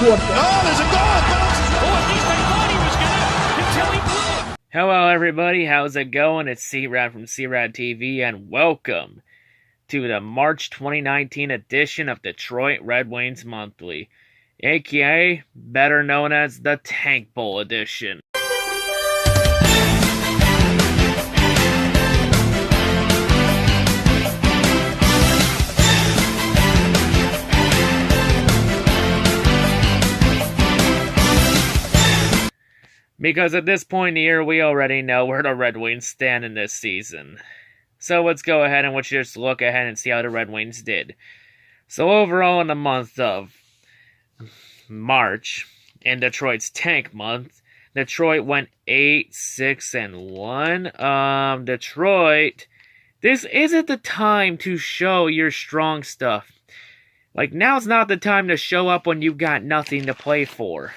quarterback. Oh, there's a goal! Oh, at least I thought he was gonna until he blew it. Hello everybody, how's it going? It's C-Rad from C-RadTV, and welcome to the March 2019 edition of Detroit Red Wings Monthly, aka better known as the Tank Bowl edition. Because at this point in the year, we already know where the Red Wings stand in this season. So let's go ahead and let's just look ahead and see how the Red Wings did. So overall in the month of March, in Detroit's tank month, Detroit went 8-6-1. Detroit, this isn't the time to show your strong stuff. Like, now's not the time to show up when you've got nothing to play for.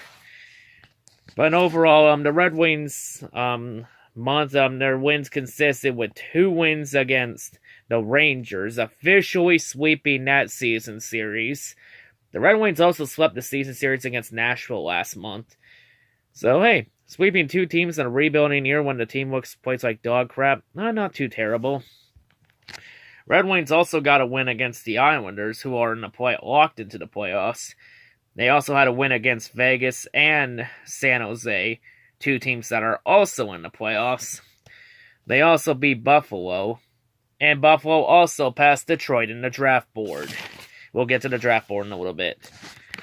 But overall, the Red Wings month, their wins consisted with 2 wins against the Rangers, officially sweeping that season series. The Red Wings also swept the season series against Nashville last month. So hey, sweeping 2 teams in a rebuilding year when the team plays like dog crap, not too terrible. Red Wings also got a win against the Islanders, who are locked into the playoffs. They also had a win against Vegas and San Jose, 2 teams that are also in the playoffs. They also beat Buffalo, and Buffalo also passed Detroit in the draft board. We'll get to the draft board in a little bit.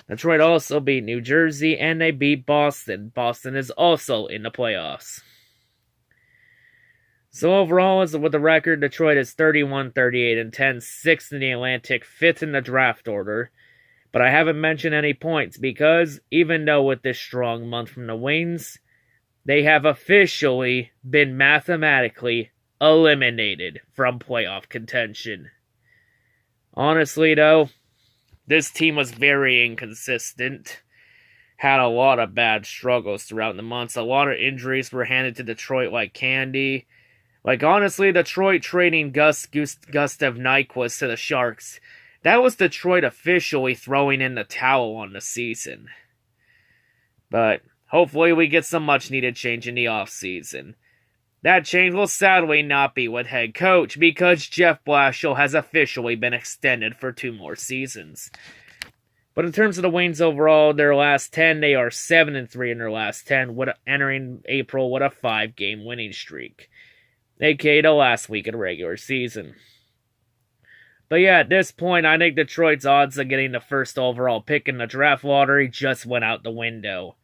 Detroit also beat New Jersey, and they beat Boston. Boston is also in the playoffs. So overall, with the record, Detroit is 31-38-10, 6th in the Atlantic, 5th in the draft order. But I haven't mentioned any points because even though with this strong month from the Wings, they have officially been mathematically eliminated from playoff contention. Honestly though, this team was very inconsistent. Had a lot of bad struggles throughout the months. A lot of injuries were handed to Detroit like candy. Like honestly, Detroit trading Gustav Nyquist to the Sharks, that was Detroit officially throwing in the towel on the season. But hopefully we get some much-needed change in the offseason. That change will sadly not be with head coach, because Jeff Blashill has officially been extended for 2 more seasons. But in terms of the Wings overall, their last 10, they are 7-3 in their last 10, entering April with a 5-game winning streak, aka the last week of the regular season. But yeah, at this point, I think Detroit's odds of getting the first overall pick in the draft lottery just went out the window.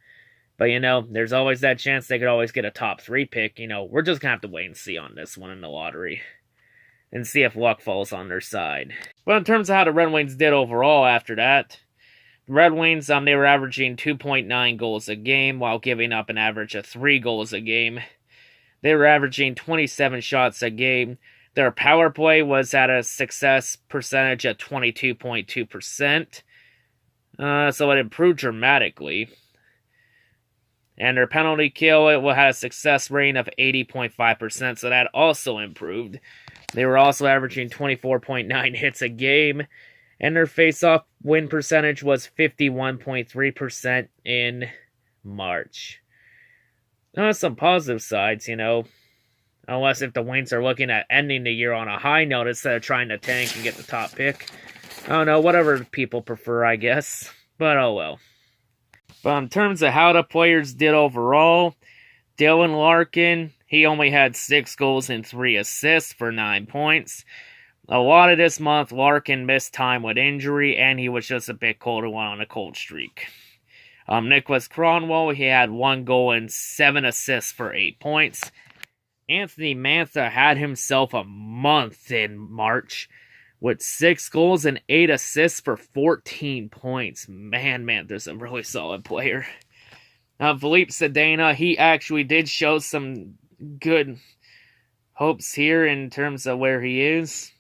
But there's always that chance they could always get a top 3 pick. We're just going to have to wait and see on this one in the lottery. And see if luck falls on their side. But in terms of how the Red Wings did overall after that, the Red Wings, they were averaging 2.9 goals a game while giving up an average of 3 goals a game. They were averaging 27 shots a game. Their power play was at a success percentage at 22.2%, so it improved dramatically. And their penalty kill, it had a success rating of 80.5%, so that also improved. They were also averaging 24.9 hits a game, and their face-off win percentage was 51.3% in March. Some positive sides, Unless if the Wings are looking at ending the year on a high note instead of trying to tank and get the top pick. I don't know, whatever people prefer, I guess. But oh well. But in terms of how the players did overall, Dylan Larkin, he only had 6 goals and 3 assists for 9 points. A lot of this month, Larkin missed time with injury, and he was just a bit cold and went on a cold streak. Nicholas Cronwell, he had 1 goal and 7 assists for 8 points. Anthony Mantha had himself a month in March with 6 goals and 8 assists for 14 points. Man, Mantha's a really solid player. Philippe Sedana, he actually did show some good hopes here in terms of where he is.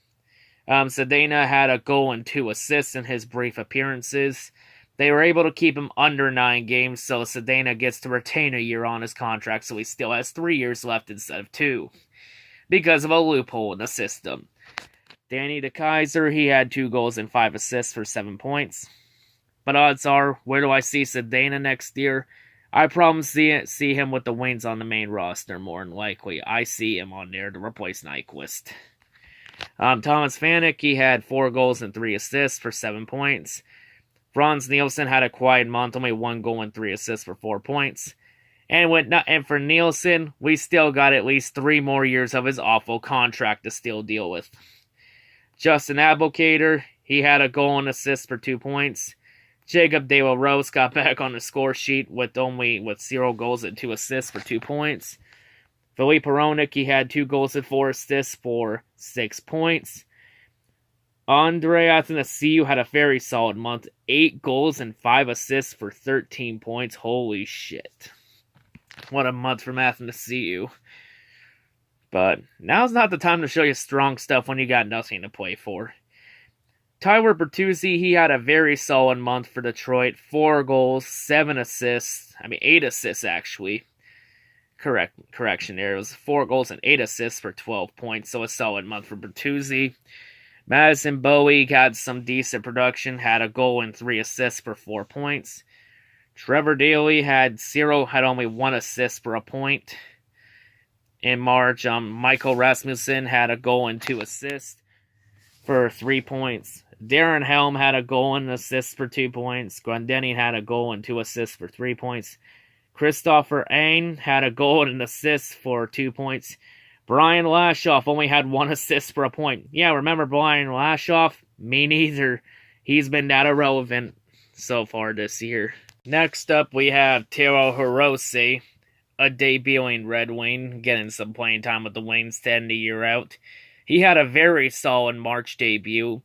Sedana had a goal and 2 assists in his brief appearances. They were able to keep him under 9 games, so Sedana gets to retain a year on his contract, so he still has 3 years left instead of 2, because of a loophole in the system. Danny DeKeyser, he had 2 goals and 5 assists for 7 points. But odds are, where do I see Sedana next year? I probably see him with the Wings on the main roster more than likely. I see him on there to replace Nyquist. Thomas Vanek, he had 4 goals and 3 assists for 7 points. Franz Nielsen had a quiet month, only 1 goal and 3 assists for 4 points. And for Nielsen, we still got at least 3 more years of his awful contract to still deal with. Justin Abelkader, he had a goal and assist for 2 points. Jacob De La Rose got back on the score sheet with 0 goals and 2 assists for 2 points. Philippe Hronek, he had 2 goals and 4 assists for 6 points. Andre Athanasiou had a very solid month. 8 goals and 5 assists for 13 points. Holy shit. What a month from Athanasiou. But now's not the time to show you strong stuff when you got nothing to play for. Tyler Bertuzzi, he had a very solid month for Detroit. 4 goals, 7 assists. 8 assists, actually. Correction there. It was 4 goals and 8 assists for 12 points, so a solid month for Bertuzzi. Madison Bowie got some decent production, had a goal and 3 assists for 4 points. Trevor Daley had only 1 assist for a point. In March, Michael Rasmussen had a goal and 2 assists for 3 points. Darren Helm had a goal and an assist for 2 points. Glendening had a goal and 2 assists for 3 points. Christopher Ain had a goal and an assist for 2 points. Brian Lashoff only had 1 assist for a point. Yeah, remember Brian Lashoff? Me neither. He's been that irrelevant so far this year. Next up, we have Taro Hirose, a debuting Red Wing, getting some playing time with the Wings to end the year out. He had a very solid March debut,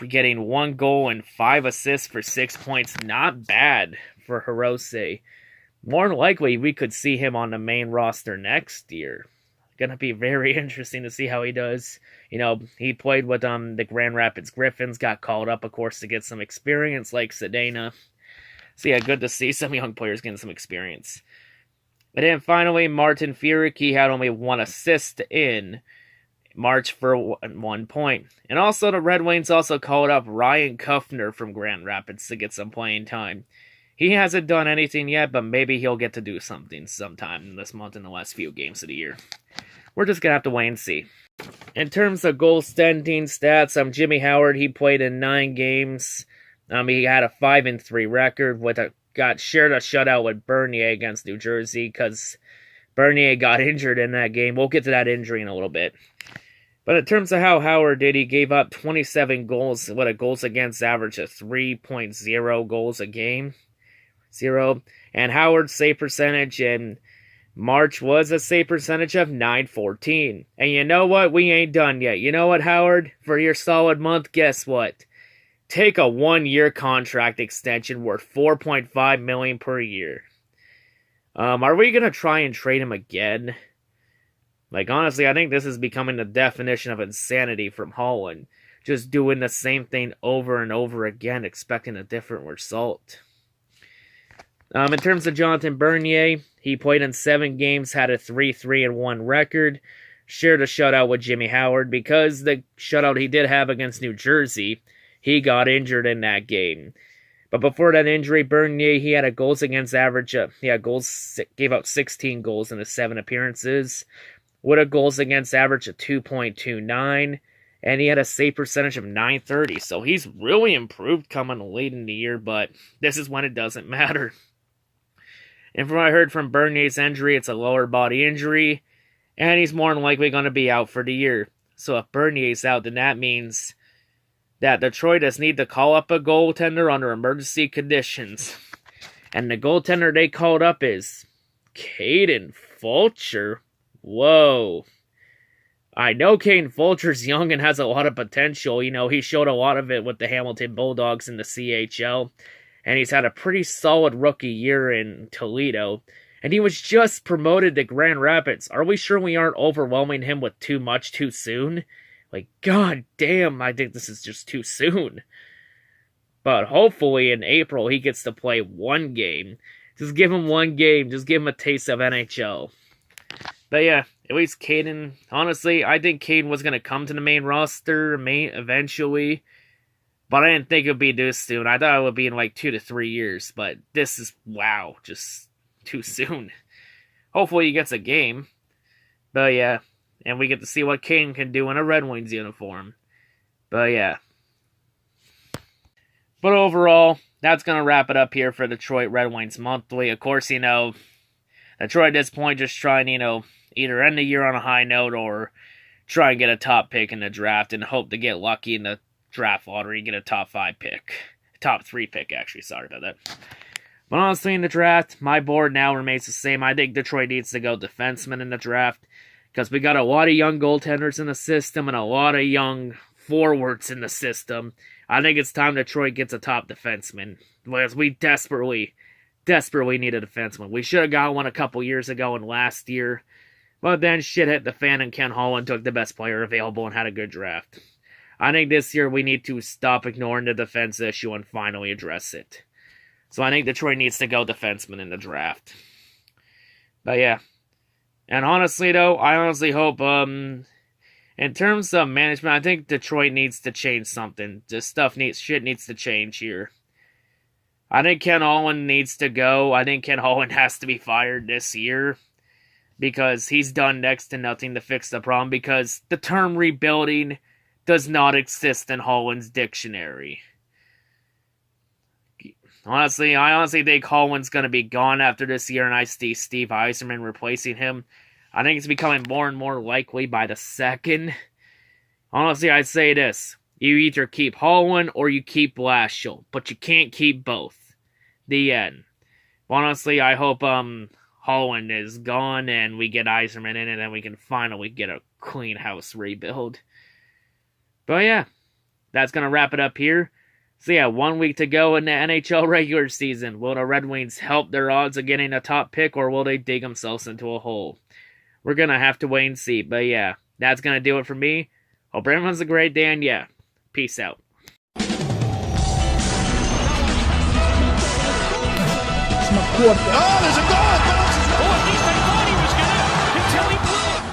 getting 1 goal and 5 assists for 6 points. Not bad for Hirose. More than likely, we could see him on the main roster next year. Gonna be very interesting to see how he does. He played with the Grand Rapids Griffins, got called up, of course, to get some experience like Sedana. So yeah, good to see some young players getting some experience. And then finally, Martin Furyk, he had only 1 assist in March for 1 point. And also, the Red Wings also called up Ryan Kuffner from Grand Rapids to get some playing time. He hasn't done anything yet, but maybe he'll get to do something sometime this month in the last few games of the year. We're just going to have to wait and see. In terms of goaltending stats, Jimmy Howard, he played in 9 games. He had a 5-3 record shared a shutout with Bernier against New Jersey because Bernier got injured in that game. We'll get to that injury in a little bit. But in terms of how Howard did, he gave up 27 goals with a goals against average of 3.0 goals a game. 0. And Howard's save percentage in March was a save percentage of .914. And you know what? We ain't done yet. You know what, Howard? For your solid month, guess what? Take a 1-year contract extension worth $4.5 million per year. Are we going to try and trade him again? Honestly, I think this is becoming the definition of insanity from Holland. Just doing the same thing over and over again, expecting a different result. In terms of Jonathan Bernier, he played in 7 games, had a 3-3-1 record, shared a shutout with Jimmy Howard because the shutout he did have against New Jersey, he got injured in that game. But before that injury, Bernier, he had a goals against average. Gave out 16 goals in his 7 appearances, with a goals against average of 2.29, and he had a save percentage of .930. So he's really improved coming late in the year, but this is when it doesn't matter. And from what I heard from Bernier's injury, it's a lower body injury, and he's more than likely going to be out for the year. So if Bernier's out, then that means that Detroit does need to call up a goaltender under emergency conditions. And the goaltender they called up is Caden Fulcher. Whoa. I know Caden Fulcher's young and has a lot of potential. He showed a lot of it with the Hamilton Bulldogs in the CHL. And he's had a pretty solid rookie year in Toledo. And he was just promoted to Grand Rapids. Are we sure we aren't overwhelming him with too much too soon? God damn, I think this is just too soon. But hopefully in April he gets to play 1 game. Just give him 1 game. Just give him a taste of NHL. But yeah, at least Caden, honestly, I think Caden was going to come to the main roster eventually. But I didn't think it would be this soon. I thought it would be in like 2 to 3 years. But this is, wow, just too soon. Hopefully he gets a game. But yeah, and we get to see what Kane can do in a Red Wings uniform. But yeah. But overall, that's going to wrap it up here for Detroit Red Wings Monthly. Of course, Detroit at this point just trying, either end the year on a high note or try and get a top pick in the draft and hope to get lucky in the draft lottery and get a top 5 pick. Top 3 pick, actually. Sorry about that. But honestly, in the draft, my board now remains the same. I think Detroit needs to go defenseman in the draft because we got a lot of young goaltenders in the system and a lot of young forwards in the system. I think it's time Detroit gets a top defenseman. Because we desperately need a defenseman. We should have got one a couple years ago and last year. But then shit hit the fan and Ken Holland took the best player available and had a good draft. I think this year we need to stop ignoring the defense issue and finally address it. So I think Detroit needs to go defenseman in the draft. But yeah. And honestly though, I honestly hope, in terms of management, I think Detroit needs to change something. Shit needs to change here. I think Ken Holland needs to go. I think Ken Holland has to be fired this year. Because he's done next to nothing to fix the problem. Because the term rebuilding does not exist in Holland's dictionary. Honestly, I honestly think Holland's going to be gone after this year, and I see Steve Yzerman replacing him. I think it's becoming more and more likely by the second. Honestly, I say this. You either keep Holland or you keep Blashill, but you can't keep both. The end. Honestly, I hope Holland is gone and we get Yzerman in, and then we can finally get a clean house rebuild. But yeah, that's going to wrap it up here. So yeah, 1 week to go in the NHL regular season. Will the Red Wings help their odds of getting a top pick, or will they dig themselves into a hole? We're going to have to wait and see. But yeah, that's going to do it for me. Hope everyone's a great day, and yeah, peace out. Oh, there's a